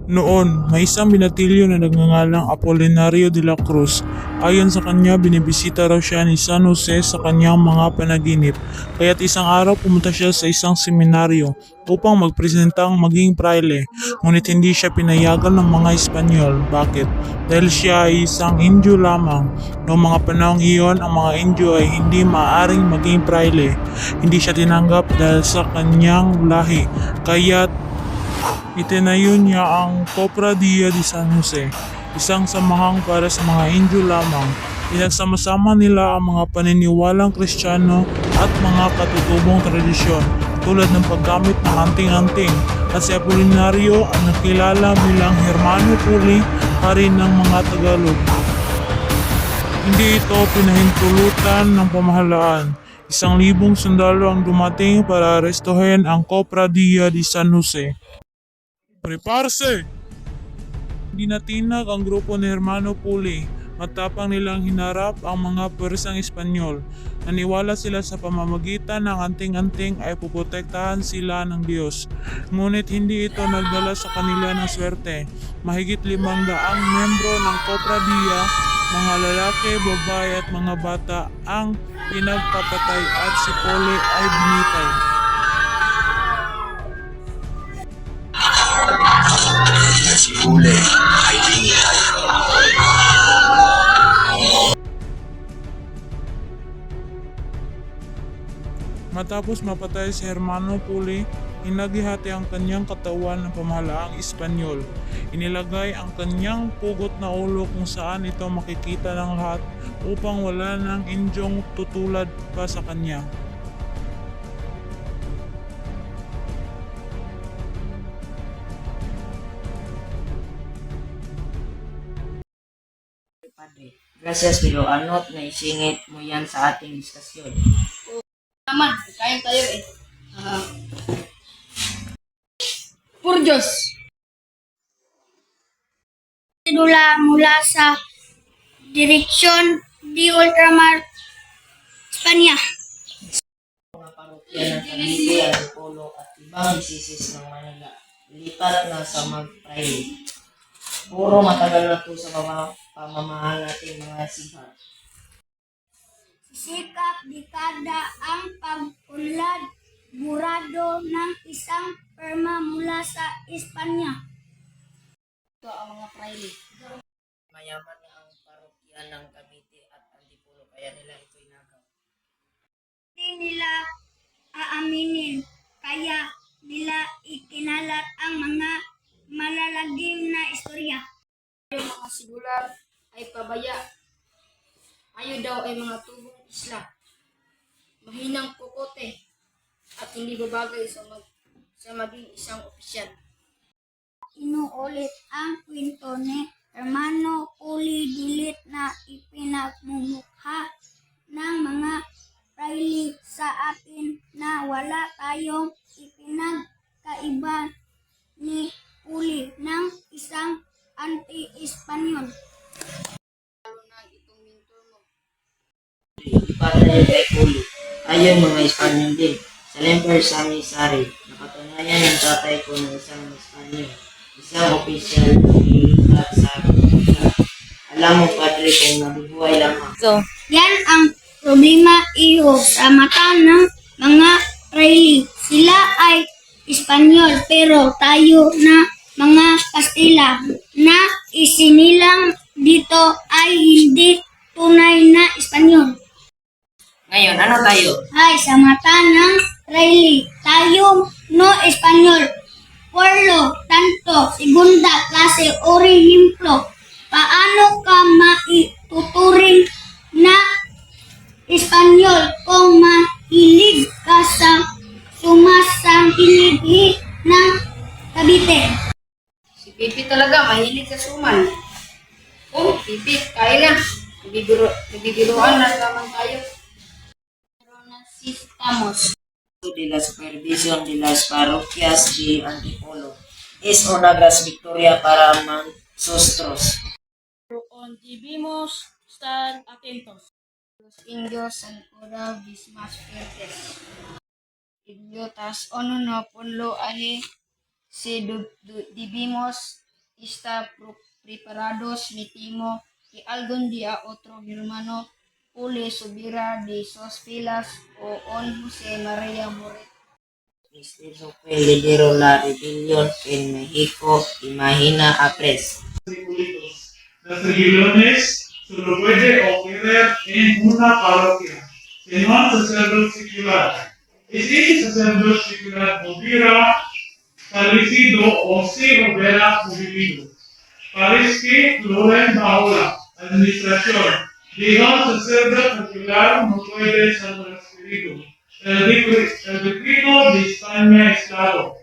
Noon, may isang binatilyo na nagngangalang Apolinario de la Cruz. Ayon sa kanya, binibisita raw siya ni San Jose sa kanyang mga panaginip. Kaya't isang araw pumunta siya sa isang seminaryo upang magpresentang maging praile. Ngunit hindi siya pinayagan ng mga Espanyol. Bakit? Dahil siya ay isang Indio lamang. Noong mga panahong iyon, ang mga Indio ay hindi maaaring maging praile. Hindi siya tinanggap dahil sa kanyang lahi. Kaya't itinayo niya ang Cofradia de San Jose, isang samahang para sa mga Indio lamang. Pinagsama-sama nila ang mga paniniwalang Kristiyano at mga katutubong tradisyon tulad ng paggamit ng anting-anting, at si Apolinario ang nakilala bilang Hermano Puli, hari ng mga Tagalog. Hindi ito pinahintulutan ng pamahalaan. 1,000 sundalo ang dumating para arestuhin ang Cofradia de San Jose. Preparse! Hindi natinag ang grupo ni Hermano Puli. Matapang nilang hinarap ang mga puwersang Espanyol. Naniwala sila sa pamamagitan ng anting-anting ay puprotektahan sila ng Diyos. Ngunit hindi ito nagdala sa kanila ng swerte. Mahigit 500 membro ng Cofradia, mga lalaki, babae at mga bata ang pinagpapatay at si Puli ay binitay. Si Huli ay binitay. Matapos mapatay si Hermano Puli, hinagihati ang kanyang katawan ng pamahalaang Espanyol. Inilagay ang kanyang pugot na ulo kung saan ito makikita ng lahat upang wala ng Indyong tutulad pa sa kanya. Padre. Gracias, pero ano't naisingit mo yan sa ating diskusyon. Naman, kain tayo eh. Por Diyos. Tidula mula sa direksyon di Ultramar, Espanya. Mga parokya ng Cavite, Antipolo at ibang disisis ng Manila. Lipat na sa mag-pray. Puro matagal na to sa pamamahal nating mga sihat. Sisikap dekada ang pag-unlad burado ng isang perma mula sa Espanya. Ito ang mga praile. Mayaman na ang parokya ng Cavite at Antipolo kaya nila ito inagaw. Hindi nila aaminin, kaya nila ikinalat ang mga malalagim na istorya. Yung mga sigular ay pabaya. Ayo daw ay mga tubong isla. Mahinang kukote at hindi babagay sa maging isang opisyal. Inuulit ang kwento ni Hermano Puli Dilit na ipinagmumukha ng mga praile sa atin na wala tayong ipinagkaiba ni Puli ng isang anti-Espanyol. Padre kay Puli. Ayon mga Espanyol din. Sa Lemper Sami Sari, napatunayan ng tatay ko ng isang Espanyol. Isang opisyal at sa Manila. Alam mo, Padre, kung nabubuhay lamang. Yan ang problema iyo sa mata ng mga praile. Sila ay Espanyol pero tayo na mga Kastila na isinilang dito ay hindi tunay na Espanyol. Ngayon, ano tayo? Ay sa mata ng praile, tayo no Espanyol. Porlo, tanto, segunda klase o rehimplo. Paano ka maituturing na Espanyol kung mahilig ka sa sumasanghilig ng Cavite? Si Pipi talaga, mahilig sa suman. Oh, Pipi, kain na. Nabibiruan na naman tayo. Necesitamos. De la supervisión de las parroquias de Antipolo. Es una gran victoria para nosotros. Debemos estar atentos. Los indios son cada vez más fuertes. Idiotas, ono na punlo ahi si debimos está preparados mi timo que algún día otro hermano Ule subirá de sus filas o on José María Moret. Cristo fue lidero la rebelión en México. Imagina a Pres. Las religiones solo puede ocurrir en una parroquia, en un sacerdote secular. Y si el sacerdote secular hubiera fallecido o si hubiera vivido, parece que Loren bajo la administración de un sacerdote secular no puede ser transferido. El decreto de España es claro.